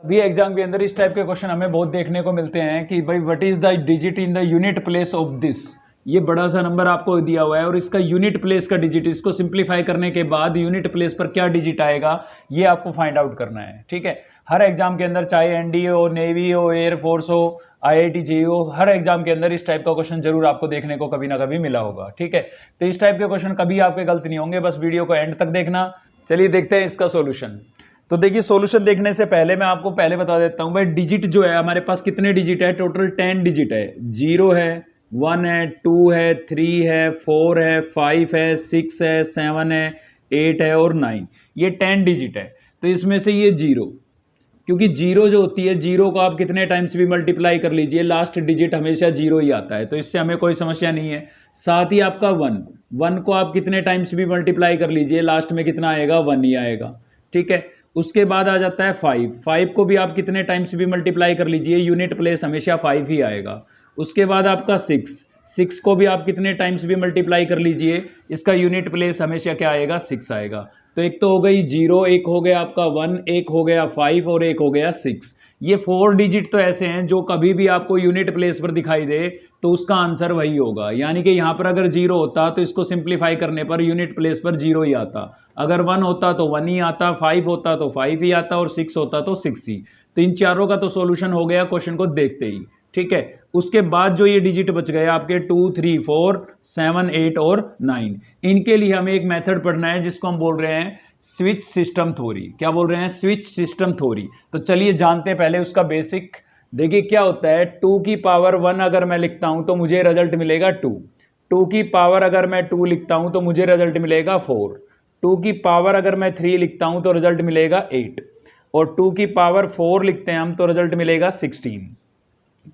भी एग्जाम के अंदर इस टाइप के क्वेश्चन हमें बहुत देखने को मिलते हैं कि भाई what is the digit in the unit place of this. ये बड़ा सा नंबर आपको दिया हुआ है और इसका यूनिट प्लेस का डिजिट, इसको सिंप्लीफाई करने के बाद यूनिट प्लेस पर क्या डिजिट आएगा ये आपको फाइंड आउट करना है। ठीक है, हर एग्जाम के अंदर चाहे एनडीए हो, नेवी हो, एयरफोर्स हो, आईआईटी जेईई हो, हर एग्जाम के अंदर इस टाइप का क्वेश्चन जरूर आपको देखने को कभी ना कभी मिला होगा। ठीक है, तो इस टाइप के क्वेश्चन कभी आपके गलत नहीं होंगे, बस वीडियो को एंड तक देखना। चलिए देखते हैं इसका सॉल्यूशन। तो देखिए सॉल्यूशन देखने से पहले मैं आपको पहले बता देता हूं भाई डिजिट जो है हमारे पास कितने डिजिट है, टोटल 10 डिजिट है। 0 है, 1 है, 2 है, 3 है, 4 है, 5 है, 6 है, 7 है, 8 है और 9। ये 10 डिजिट है। तो इसमें से ये 0, क्योंकि 0 जो होती है, 0 को आप कितने टाइम्स भी मल्टीप्लाई कर लीजिए लास्ट डिजिट हमेशा 0 ही आता है, तो इससे हमें कोई समस्या नहीं है। साथ ही आपका 1 को आप कितने टाइम्स भी मल्टीप्लाई कर लीजिए लास्ट में कितना आएगा, 1 ही आएगा। ठीक है, उसके बाद आ जाता है 5 को भी आप कितने टाइम्स भी मल्टीप्लाई कर लीजिए यूनिट प्लेस हमेशा 5 ही आएगा। उसके बाद आपका 6 को भी आप कितने टाइम्स भी मल्टीप्लाई कर लीजिए, इसका यूनिट प्लेस हमेशा क्या आएगा, 6 आएगा। तो एक तो हो गई 0, एक हो गया आपका 1, एक हो गया 5 और एक हो गया 6। ये 4 डिजिट तो ऐसे हैं जो कभी भी आपको यूनिट प्लेस पर दिखाई दे तो उसका आंसर वही होगा। यानी कि यहां पर अगर 0 होता तो इसको सिंप्लीफाई करने पर यूनिट प्लेस पर 0 ही आता, अगर 1 होता तो 1 ही आता, 5 होता तो 5 ही आता और 6 होता तो 6 ही। तो इन चारों का तो सॉल्यूशन हो गया क्वेश्चन को देखते ही। ठीक है, उसके बाद जो ये डिजिट बच गए आपके 2, 3, 4, 7, 8 और 9, इनके लिए हमें एक मेथड पढ़ना है जिसको हम बोल रहे हैं स्विच सिस्टम थ्योरी। क्या बोल रहे हैं, स्विच सिस्टम थ्योरी। तो चलिए जानते हैं पहले उसका बेसिक। देखिए क्या होता है, 2 की पावर 1 अगर मैं लिखता हूं तो मुझे रिजल्ट मिलेगा 2 की पावर अगर मैं 2 लिखता हूं तो मुझे रिजल्ट मिलेगा 2 की पावर अगर मैं 3 लिखता हूं तो रिजल्ट मिलेगा 8 और 2 की पावर 4 लिखते हैं हम तो रिजल्ट मिलेगा 16।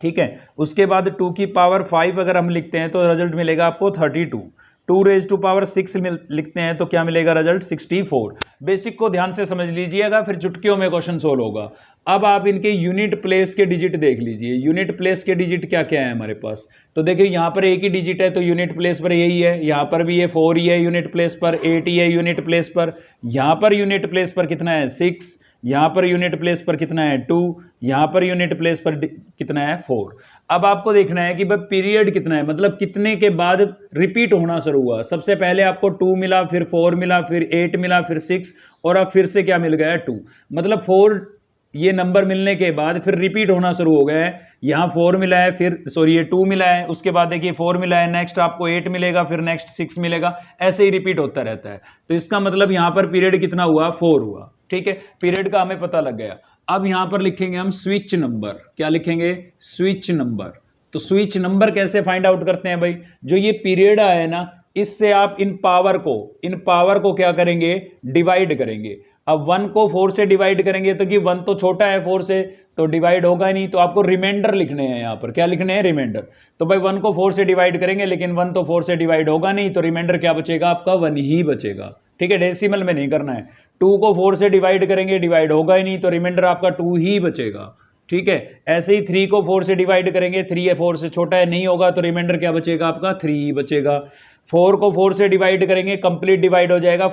ठीक है, उसके बाद 2 की पावर 5 अगर हम लिखते हैं तो रिजल्ट मिलेगा आपको 32। 2 रेज टू पावर 6 लिखते हैं तो क्या मिलेगा रिजल्ट, 64। बेसिक को ध्यान से समझ लीजिएगा, फिर चुटकियों में क्वेश्चन सोल्व होगा। अब आप इनके यूनिट प्लेस के डिजिट देख लीजिए। यूनिट प्लेस के डिजिट क्या क्या है हमारे पास, तो देखिए यहाँ पर एक ही डिजिट है तो यूनिट प्लेस पर यही है, यहाँ पर भी ये 4 ही है यूनिट प्लेस पर, 8 ही है यूनिट प्लेस पर, यहाँ पर यूनिट प्लेस पर कितना है 6, यहां पर यूनिट प्लेस पर कितना है 2, यहां पर यूनिट प्लेस पर कितना है 4। अब आपको देखना है कि भाई पीरियड कितना है, मतलब कितने के बाद रिपीट होना शुरू हुआ। सबसे पहले आपको 2 मिला, फिर 4 मिला, फिर 8 मिला, फिर 6 और अब फिर से क्या मिल गया 2। मतलब 4 ये नंबर मिलने के बाद फिर रिपीट होना शुरू हो गया है। यहाँ 4 मिला है, फिर सॉरी ये 2 मिला है, उसके बाद देखिए 4 मिला है, नेक्स्ट आपको 8 मिलेगा, फिर नेक्स्ट 6 मिलेगा, ऐसे ही रिपीट होता रहता है। तो इसका मतलब यहाँ पर पीरियड कितना हुआ, 4 हुआ। ठीक है, पीरियड का हमें पता लग गया। अब यहां पर लिखेंगे हम स्विच नंबर। क्या लिखेंगे, स्विच नंबर। तो स्विच नंबर कैसे फाइंड आउट करते हैं भाई, जो ये पीरियड है ना, इससे आप इन पावर को क्या करेंगे, डिवाइड करेंगे। अब 1 को 4 से डिवाइड करेंगे तो कि 1 तो छोटा है 4 से तो डिवाइड होगा ही नहीं, तो आपको रिमाइंडर लिखने हैं। यहां पर क्या लिखने हैं, रिमाइंडर। तो भाई 1 को 4 से डिवाइड करेंगे लेकिन 1 तो 4 से डिवाइड होगा नहीं, तो रिमाइंडर क्या बचेगा आपका, 1 ही बचेगा। ठीक है, डेसिमल में नहीं करना है। 2 को 4 से डिवाइड करेंगे, डिवाइड होगा ही नहीं, तो रिमाइंडर आपका 2 ही बचेगा। ठीक है, ऐसे ही 3 को 4 से डिवाइड करेंगे, 3 है 4 से छोटा है, नहीं होगा, तो रिमाइंडर क्या बचेगा आपका, 3 ही बचेगा। 4 को 4 से डिवाइड करेंगे, कंप्लीट डिवाइड हो जाएगा,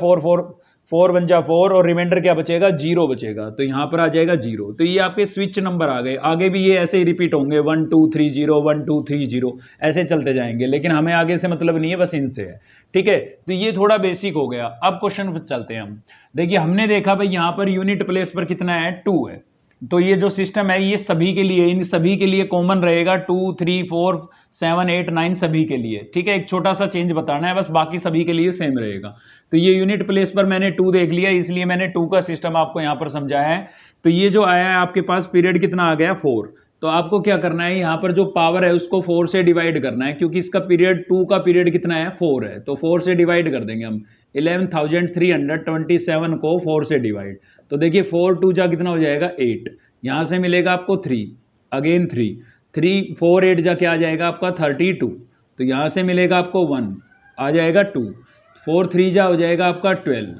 4 1 जा 4 और रिमाइंडर क्या बचेगा, 0 बचेगा, तो यहां पर आ जाएगा 0। तो ये आपके स्विच नंबर आ गए। आगे भी ये ऐसे ही रिपीट होंगे, 1 2 3 0 1 2 3 0 ऐसे चलते जाएंगे, लेकिन हमें आगे से मतलब नहीं है, बस इनसे है। ठीक है, तो ये थोड़ा बेसिक हो गया। अब क्वेश्चन पर चलते हैं हम। देखिए हमने देखा भाई यहां पर यूनिट प्लेस पर कितना है, 2 है। तो ये जो सिस्टम है ये सभी के लिए, इन सभी के लिए कॉमन रहेगा, 2 3 4 7 8 9 सभी के लिए। ठीक है, एक छोटा सा चेंज बताना है बस, बाकी सभी के लिए सेम रहेगा। तो ये यूनिट प्लेस पर मैंने 2 देख लिया, इसलिए मैंने 2 का सिस्टम आपको यहां पर समझाया है। तो ये जो आया है आपके पास पीरियड कितना आ गया, 4। तो आपको क्या करना है, यहां पर जो पावर है उसको 4 से डिवाइड करना है, क्योंकि इसका पीरियड 2 का पीरियड कितना है, 4 है, तो 4 से डिवाइड कर देंगे हम। 11,327 को 4 से डिवाइड, तो देखिए 4 2 जा कितना हो जाएगा 8, यहां से मिलेगा आपको 3, अगेन 3 4 8 जा क्या आ जाएगा आपका 32, तो यहां से मिलेगा आपको 1, आ जाएगा 2, 4 3 जा हो जाएगा आपका 12,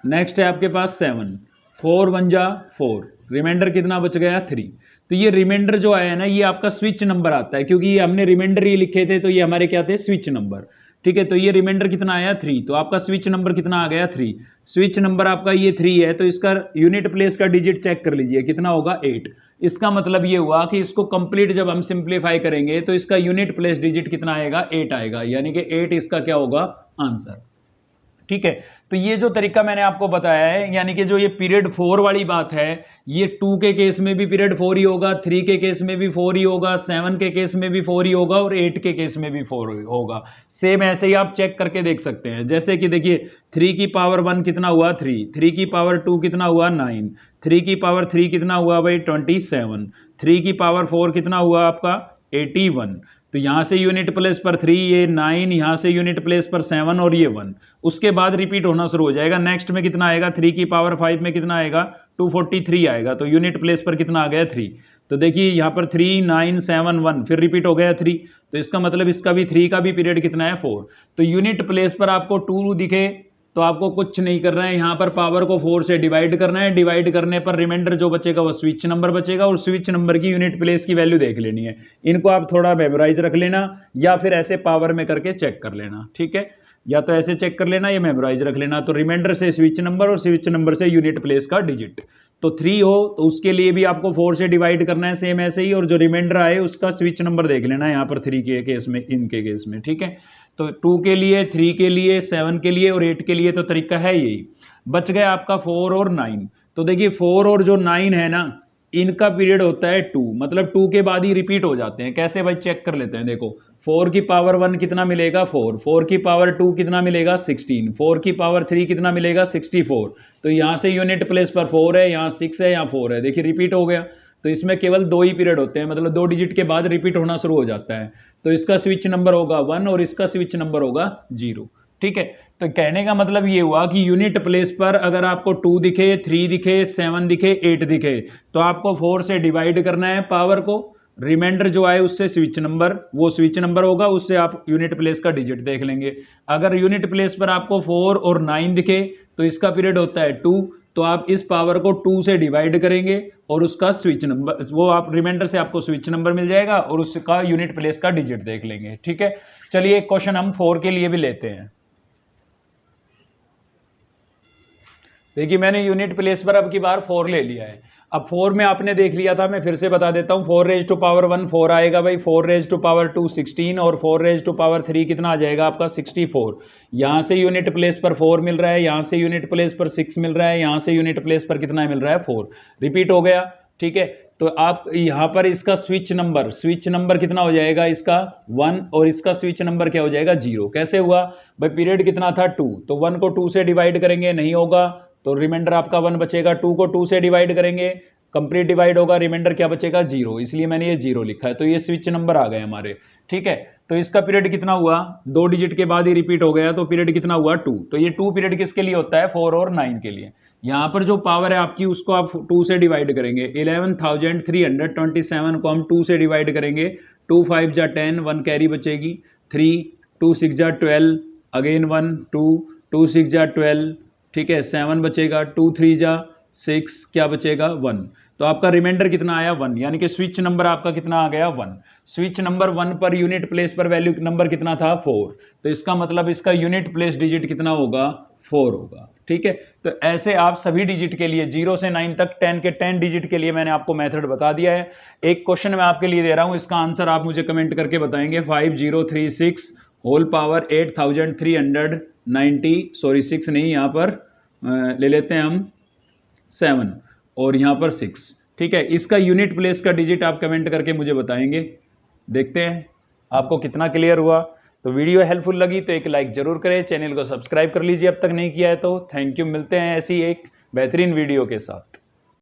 नेक्स्ट है आपके पास 7, 4 1 जा 4, रिमाइंडर कितना बच गया 3। तो ये रिमाइंडर जो आया है ना, ये आपका स्विच नंबर आता है, क्योंकि ये हमने रिमाइंडर ही लिखे थे, तो ये हमारे क्या थे, स्विच नंबर। ठीक है, तो ये रिमाइंडर कितना आया 3, तो आपका स्विच नंबर कितना आ गया 3। स्विच नंबर आपका ये 3 है, तो इसका यूनिट प्लेस का डिजिट चेक कर लीजिए कितना होगा 8। इसका मतलब ये हुआ कि इसको कंप्लीट जब हम सिंप्लीफाई करेंगे तो इसका यूनिट प्लेस डिजिट कितना आएगा 8 आएगा, यानी कि 8 इसका क्या होगा आंसर। ठीक है, तो ये जो तरीका मैंने आपको बताया है, यानी कि जो ये पीरियड 4 वाली बात है, ये 2 के केस में भी पीरियड 4 ही होगा, 3 के केस में भी 4 ही होगा, 7 के केस में भी 4 ही होगा और 8 के केस में भी 4 होगा। सेम ऐसे ही आप चेक करके देख सकते हैं। जैसे कि देखिए 3 की पावर 1 कितना हुआ 3, 3 की पावर 2 कितना हुआ 9, 3 की पावर 3 कितना हुआ भाई 27, 3 की पावर 4 कितना हुआ आपका 81। तो यहां से यूनिट प्लेस पर 3, ये 9, यहां से यूनिट प्लेस पर 7 और ये 1। उसके बाद रिपीट होना शुरू हो जाएगा। नेक्स्ट में कितना आएगा 3 की पावर 5 में कितना आएगा 243 आएगा, तो यूनिट प्लेस पर कितना आ गया 3। तो देखिए यहां पर 3, 9, 7, 1 फिर रिपीट हो गया 3, तो इसका मतलब इसका भी 3 का भी पीरियड कितना है 4। तो यूनिट प्लेस पर आपको 2 दिखे तो आपको कुछ नहीं करना है, यहां पर पावर को 4 से डिवाइड करना है। डिवाइड करने पर रिमाइंडर जो बचेगा वो स्विच नंबर बचेगा और स्विच नंबर की यूनिट प्लेस की वैल्यू देख लेनी है। इनको आप थोड़ा मेमोराइज रख लेना या फिर ऐसे पावर में करके चेक कर लेना। ठीक है, या तो ऐसे चेक कर लेना या मेमोराइज रख लेना। तो रिमाइंडर से स्विच नंबर और स्विच नंबर से यूनिट प्लेस का डिजिट। तो 3 हो तो उसके लिए भी आपको 4 से डिवाइड करना है सेम ऐसे ही, और जो रिमाइंडर आए उसका स्विच नंबर देख लेना है यहाँ पर 3 के केस में, इनके केस में। ठीक है, तो 2 के लिए, 3 के लिए, 7 के लिए और 8 के लिए तो तरीका है यही। बच गया आपका 4 और 9। तो देखिए 4 और जो 9 है ना, इनका पीरियड होता है 2, मतलब 2 के बाद ही रिपीट हो जाते हैं। कैसे भाई चेक कर लेते हैं। देखो 4 की पावर 1 कितना मिलेगा 4, 4 की पावर 2 कितना मिलेगा 16, 4 की पावर 3 कितना मिलेगा 64। तो यहां से यूनिट प्लेस पर 4 है, यहाँ 6 है, यहाँ 4 है, देखिए रिपीट हो गया। तो इसमें केवल 2 ही पीरियड होते हैं, मतलब 2 डिजिट के बाद रिपीट होना शुरू हो जाता है। तो इसका स्विच नंबर होगा 1 और इसका स्विच नंबर होगा 0। ठीक है, तो कहने का मतलब ये हुआ कि यूनिट प्लेस पर अगर आपको 2 दिखे, 3 दिखे, 7 दिखे, 8 दिखे, तो आपको 4 से डिवाइड करना है पावर को, रिमाइंडर जो आए उससे स्विच नंबर, वो स्विच नंबर होगा, उससे आप यूनिट प्लेस का डिजिट देख लेंगे। अगर यूनिट प्लेस पर आपको 4 और 9 दिखे तो इसका पीरियड होता है 2, तो आप इस पावर को 2 से डिवाइड करेंगे और उसका स्विच नंबर, वो आप रिमाइंडर से आपको स्विच नंबर मिल जाएगा और उसका यूनिट प्लेस का डिजिट देख लेंगे। ठीक है, चलिए एक क्वेश्चन हम 4 के लिए भी लेते हैं। देखिए मैंने यूनिट प्लेस पर अब की बार 4 ले लिया है। अब 4 में आपने देख लिया था, मैं फिर से बता देता हूं। 4 रेज टू पावर 1 4 आएगा भाई, 4 रेज टू पावर 2 16 और 4 रेज टू पावर 3 कितना आ जाएगा आपका 64। यहां से यूनिट प्लेस पर 4 मिल रहा है, यहां से यूनिट प्लेस पर 6 मिल रहा है, यहां से यूनिट प्लेस पर कितना मिल रहा है 4। रिपीट हो गया। ठीक है, तो आप यहां पर इसका स्विच नंबर कितना हो जाएगा इसका 1 और इसका स्विच नंबर क्या हो जाएगा 0। कैसे हुआ भाई, पीरियड कितना था 2, तो 1 को 2 से डिवाइड करेंगे, नहीं होगा तो रिमाइंडर आपका 1 बचेगा। 2 को 2 से डिवाइड करेंगे, कंप्लीट डिवाइड होगा, रिमाइंडर क्या बचेगा 0, इसलिए मैंने ये 0 लिखा है। तो ये स्विच नंबर आ गए हमारे। ठीक है, तो इसका पीरियड कितना हुआ, 2 डिजिट के बाद ही रिपीट हो गया, तो पीरियड कितना हुआ 2। तो ये 2 पीरियड किसके लिए होता है 4 और 9 के लिए। यहां पर जो पावर है आपकी उसको आप 2 से डिवाइड करेंगे, 11,327 को हम 2 से डिवाइड करेंगे, 2 5 जा 10, 1 कैरी बचेगी, 3 2 6 जा 12, अगेन 1 2 2 6 जा 12, ठीक है 7 बचेगा, 2 3 जा 6, क्या बचेगा 1। तो आपका रिमाइंडर कितना आया 1, यानी कि स्विच नंबर आपका कितना आ गया 1। Switch number 1 per unit place पर वैल्यू नंबर कितना था 4, तो इसका मतलब इसका यूनिट प्लेस डिजिट कितना होगा 4 होगा। ठीक है, तो ऐसे आप सभी डिजिट के लिए 0 से 9 तक 10 के 10 डिजिट के लिए मैंने आपको मेथड बता दिया है। एक क्वेश्चन मैं आपके लिए दे रहा हूं, इसका आंसर आप मुझे कमेंट करके बताएंगे। 5036 होल पावर 8390, सॉरी 6 नहीं, यहाँ पर ले लेते हैं हम 7 और यहाँ पर 6। ठीक है, इसका यूनिट प्लेस का डिजिट आप कमेंट करके मुझे बताएंगे। देखते हैं आपको कितना क्लियर हुआ। तो वीडियो हेल्पफुल लगी तो एक लाइक जरूर करें, चैनल को सब्सक्राइब कर लीजिए अब तक नहीं किया है तो। थैंक यू, मिलते हैं ऐसी एक बेहतरीन वीडियो के साथ।